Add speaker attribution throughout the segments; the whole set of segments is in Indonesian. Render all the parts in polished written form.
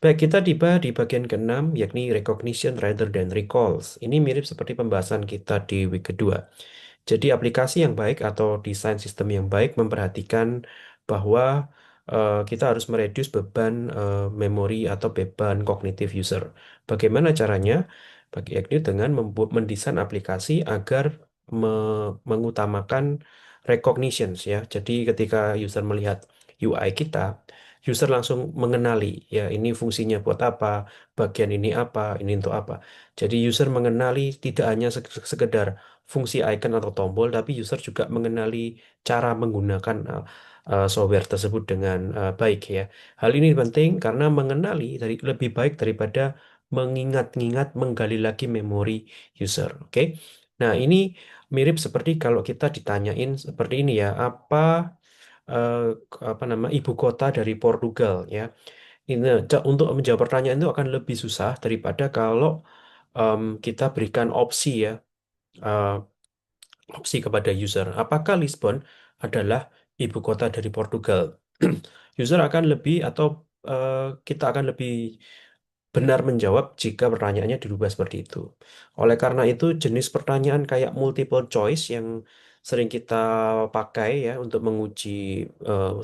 Speaker 1: Baik, kita tiba di bagian keenam, yakni recognition rather than recalls. Ini mirip seperti pembahasan kita di week kedua. Jadi aplikasi yang baik atau desain sistem yang baik memperhatikan bahwa kita harus mereduce beban memori atau beban kognitif user. Bagaimana caranya? Yakni dengan mendesain aplikasi agar mengutamakan recognitions ya. Jadi ketika user melihat UI kita, user langsung mengenali ya ini fungsinya buat apa, bagian ini apa, ini untuk apa. Jadi user mengenali tidak hanya sekedar fungsi icon atau tombol, tapi user juga mengenali cara menggunakan software tersebut dengan baik ya. Hal ini penting karena mengenali lebih baik daripada mengingat-ingat, menggali lagi memori user. Oke. Nah, ini mirip seperti kalau kita ditanyain seperti ini ya, eh, apa nama ibu kota dari Portugal ya. Ini untuk menjawab pertanyaan itu akan lebih susah daripada kalau kita berikan opsi ya. eh, Opsi kepada user. Apakah Lisbon adalah ibu kota dari Portugal? User akan lebih atau kita akan lebih benar menjawab jika pertanyaannya dirubah seperti itu. Oleh karena itu, jenis pertanyaan kayak multiple choice yang sering kita pakai ya untuk menguji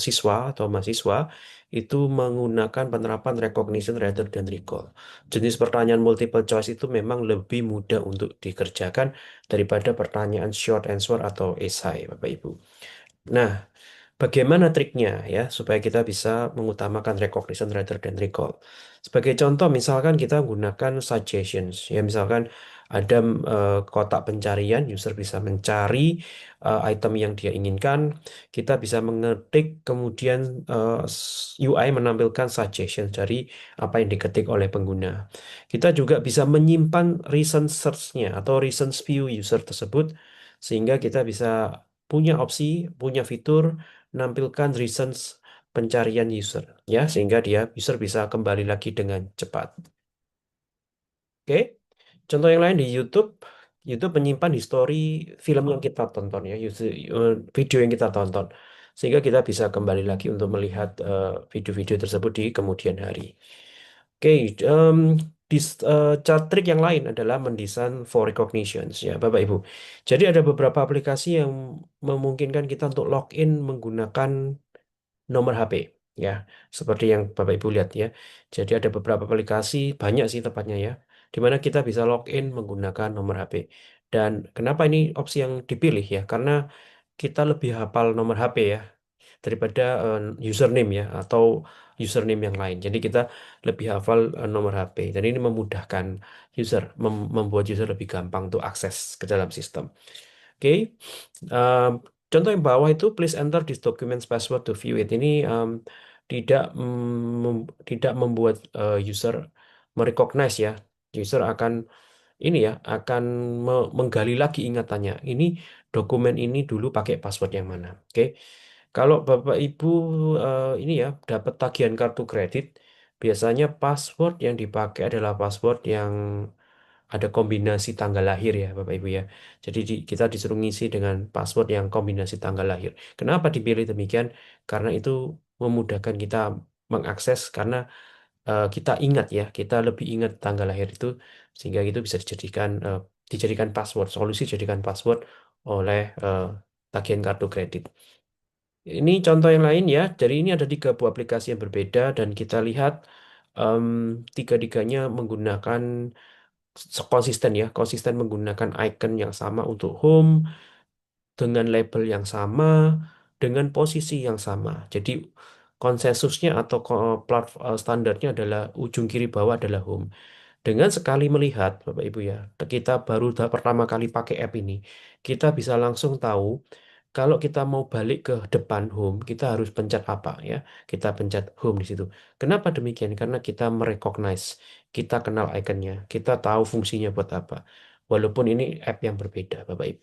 Speaker 1: siswa atau mahasiswa itu menggunakan penerapan recognition rather than recall. Jenis pertanyaan multiple choice itu memang lebih mudah untuk dikerjakan daripada pertanyaan short answer atau esai, Bapak Ibu. Nah, bagaimana triknya ya supaya kita bisa mengutamakan recognition rather than recall? Sebagai contoh, misalkan kita gunakan suggestions, ya misalkan ada kotak pencarian, user bisa mencari item yang dia inginkan, kita bisa mengetik, kemudian UI menampilkan suggestions dari apa yang diketik oleh pengguna. Kita juga bisa menyimpan recent search-nya atau recent view user tersebut, sehingga kita bisa punya opsi, punya fitur menampilkan reasons pencarian user ya sehingga user bisa kembali lagi dengan cepat. Oke. Contoh yang lain di YouTube, YouTube menyimpan histori film yang kita tonton ya, video yang kita tonton sehingga kita bisa kembali lagi untuk melihat video-video tersebut di kemudian hari. Oke, em, cara trik yang lain adalah mendesain for recognitions ya, Bapak Ibu. Jadi ada beberapa aplikasi yang memungkinkan kita untuk login menggunakan nomor HP ya seperti yang Bapak Ibu lihat ya. Jadi ada beberapa aplikasi banyak sih tepatnya ya di mana kita bisa login menggunakan nomor HP. Dan kenapa ini opsi yang dipilih ya? Karena kita lebih hafal nomor HP ya daripada username ya atau username yang lain. Jadi kita lebih hafal nomor HP dan ini memudahkan user membuat user lebih gampang untuk akses ke dalam sistem. Oke. Um, Contoh yang bawah itu please enter this document's password to view it. Ini tidak tidak membuat user merecognize ya. User akan ini ya akan menggali lagi ingatannya. Ini dokumen ini dulu pakai password yang mana. Oke. Kalau Bapak Ibu ini ya dapat tagihan kartu kredit, biasanya password yang dipakai adalah password yang ada kombinasi tanggal lahir ya Bapak Ibu ya. Jadi kita disuruh ngisi dengan password yang kombinasi tanggal lahir. Kenapa dipilih demikian? Karena itu memudahkan kita mengakses karena kita ingat ya, kita lebih ingat tanggal lahir itu sehingga itu bisa dijadikan password, solusi dijadikan password oleh tagihan kartu kredit. Ini contoh yang lain ya. Jadi ini ada tiga buah aplikasi yang berbeda dan kita lihat em, tiga-tiganya menggunakan konsisten ya, konsisten menggunakan icon yang sama untuk home, dengan label yang sama, dengan posisi yang sama. Jadi konsensusnya atau standarnya adalah ujung kiri bawah adalah home. Dengan sekali melihat, Bapak Ibu ya, kita baru pertama kali pakai app ini, kita bisa langsung tahu kalau kita mau balik ke depan home, kita harus pencet apa ya? Kita pencet home di situ. Kenapa demikian? Karena kita merecognize, kita kenal ikonnya, kita tahu fungsinya buat apa. Walaupun ini app yang berbeda, Bapak Ibu.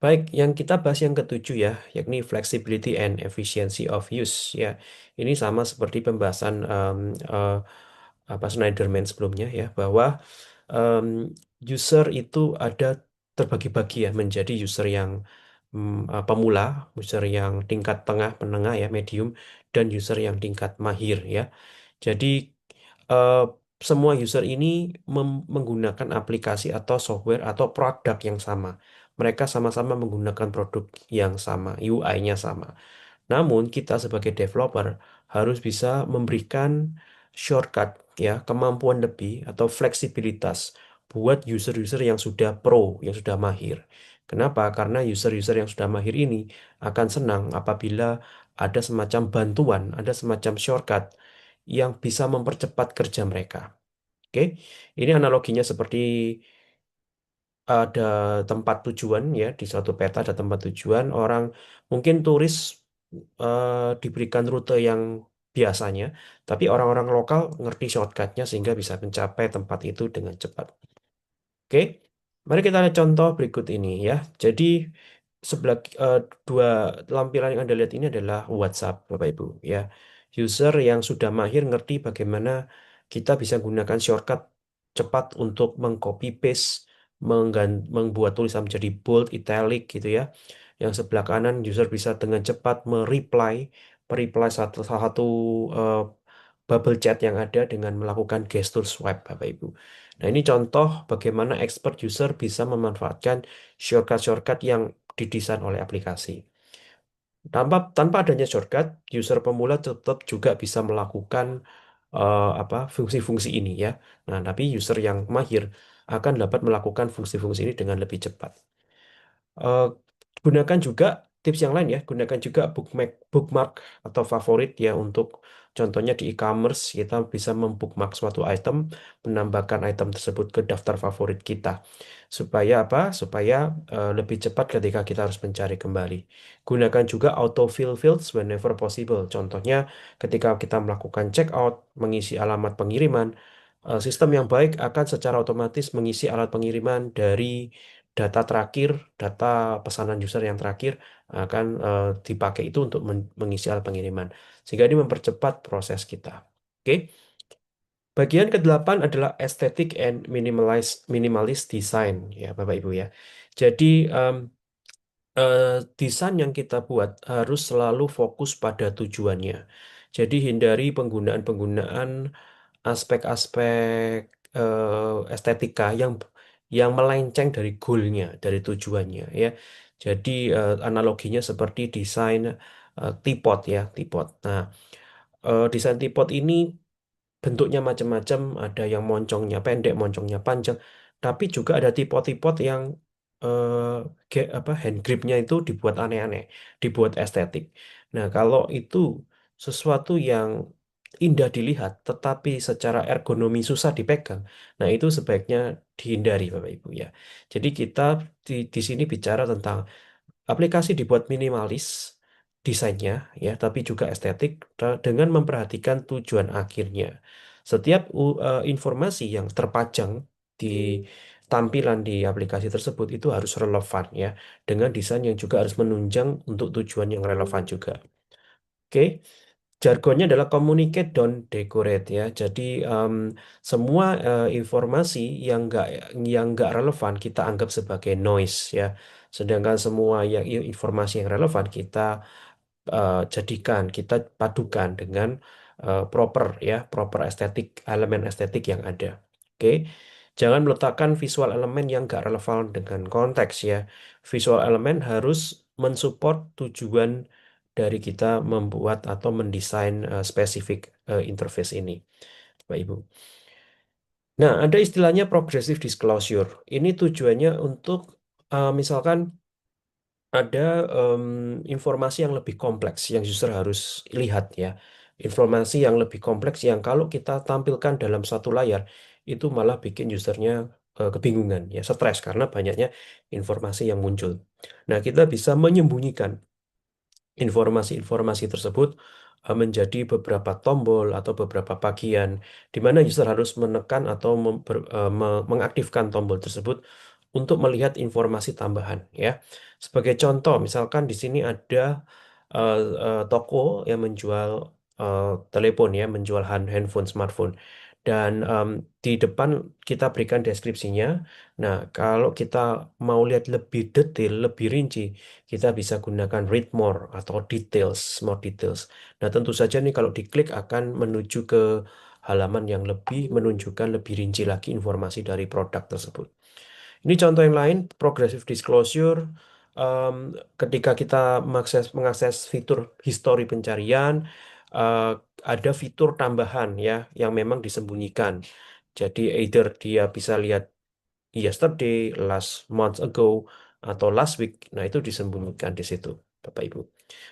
Speaker 1: Baik, yang kita bahas yang ketujuh ya, yakni flexibility and efficiency of use ya. Ini sama seperti pembahasan eh, apa Snyderman sebelumnya ya, bahwa em, user itu ada terbagi-bagi ya menjadi user yang pemula, user yang tingkat tengah, menengah ya, medium, dan user yang tingkat mahir ya. Jadi eh, semua user ini menggunakan aplikasi atau software atau produk yang sama. Mereka sama-sama menggunakan produk yang sama, UI-nya sama. Namun kita sebagai developer harus bisa memberikan shortcut ya, kemampuan lebih atau fleksibilitas buat user-user yang sudah pro, yang sudah mahir. Kenapa? Karena user-user yang sudah mahir ini akan senang apabila ada semacam bantuan, ada semacam shortcut yang bisa mempercepat kerja mereka. Oke, ini analoginya seperti ada tempat tujuan ya, di suatu peta ada tempat tujuan, orang mungkin turis diberikan rute yang biasanya, tapi orang-orang lokal ngerti shortcutnya sehingga bisa mencapai tempat itu dengan cepat. Oke, mari kita lihat contoh berikut ini ya. Jadi sebelah dua lampiran yang Anda lihat ini adalah WhatsApp, Bapak Ibu ya. User yang sudah mahir ngerti bagaimana kita bisa gunakan shortcut cepat untuk mengcopy paste, membuat tulisan menjadi bold, italic gitu ya. Yang sebelah kanan user bisa dengan cepat mereply salah satu eh, bubble chat yang ada dengan melakukan gestur swipe, Bapak Ibu. Nah, ini contoh bagaimana expert user bisa memanfaatkan shortcut-shortcut yang didesain oleh aplikasi. Tanpa adanya shortcut, user pemula tetap juga bisa melakukan fungsi-fungsi ini ya. Nah, tapi user yang mahir akan dapat melakukan fungsi-fungsi ini dengan lebih cepat. Eh, Gunakan juga tips yang lain ya, gunakan juga bookmark atau favorit ya untuk contohnya di e-commerce kita bisa membookmark suatu item, menambahkan item tersebut ke daftar favorit kita. Supaya apa? Supaya lebih cepat ketika kita harus mencari kembali. Gunakan juga autofill fields whenever possible. Contohnya ketika kita melakukan checkout, mengisi alamat pengiriman, sistem yang baik akan secara otomatis mengisi alat pengiriman dari data terakhir, data pesanan user yang terakhir akan dipakai itu untuk mengisi alat pengiriman. Sehingga ini mempercepat proses kita. Oke. Bagian ke-8 adalah aesthetic and minimalist design ya Bapak Ibu ya. Jadi em, eh, desain yang kita buat harus selalu fokus pada tujuannya. Jadi hindari penggunaan-penggunaan aspek-aspek estetika yang melenceng dari goalnya, dari tujuannya ya. Jadi analoginya seperti desain tripod ya, tripod. Nah, desain tripod ini bentuknya macam-macam, ada yang moncongnya pendek, moncongnya panjang, tapi juga ada tipe-tipe yang hand gripnya itu dibuat aneh-aneh, dibuat estetik. Nah, kalau itu sesuatu yang indah dilihat, tetapi secara ergonomi susah dipegang, nah itu sebaiknya dihindari, Bapak Ibu ya. Jadi kita di sini bicara tentang aplikasi dibuat minimalis desainnya ya, tapi juga estetik dengan memperhatikan tujuan akhirnya. Setiap informasi yang terpajang di tampilan di aplikasi tersebut itu harus relevan ya, dengan desain yang juga harus menunjang untuk tujuan yang relevan juga. Oke, jargonnya adalah communicate don't decorate ya. Jadi semua informasi yang nggak relevan kita anggap sebagai noise ya. Sedangkan semua informasi yang relevan kita padukan dengan proper estetik, elemen estetik yang ada. Oke, jangan meletakkan visual elemen yang nggak relevan dengan konteks ya. Visual elemen harus mensupport tujuan dari kita membuat atau mendesain spesifik interface ini, Pak Ibu. Nah, ada istilahnya progressive disclosure. Ini tujuannya untuk misalkan ada informasi yang lebih kompleks yang user harus lihat ya. Informasi yang lebih kompleks yang kalau kita tampilkan dalam satu layar itu malah bikin usernya kebingungan ya, stres karena banyaknya informasi yang muncul. Nah, kita bisa menyembunyikan informasi-informasi tersebut menjadi beberapa tombol atau beberapa bagian di mana user harus menekan atau mengaktifkan tombol tersebut untuk melihat informasi tambahan ya. Sebagai contoh, misalkan di sini ada toko yang menjual telepon ya, menjual handphone, smartphone. Dan di depan kita berikan deskripsinya. Nah, kalau kita mau lihat lebih detail, lebih rinci, kita bisa gunakan read more atau details, more details. Nah, tentu saja nih kalau diklik akan menuju ke halaman yang lebih menunjukkan lebih rinci lagi informasi dari produk tersebut. Ini contoh yang lain, progressive disclosure. Em, Ketika kita mengakses fitur histori pencarian, eh, ada fitur tambahan ya yang memang disembunyikan. Jadi either dia bisa lihat yesterday, last month ago, atau last week. Nah, itu disembunyikan di situ, Bapak Ibu.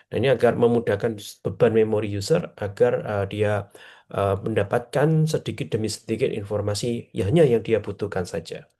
Speaker 1: Nah, ini agar memudahkan beban memori user agar dia mendapatkan sedikit demi sedikit informasi ya hanya yang dia butuhkan saja.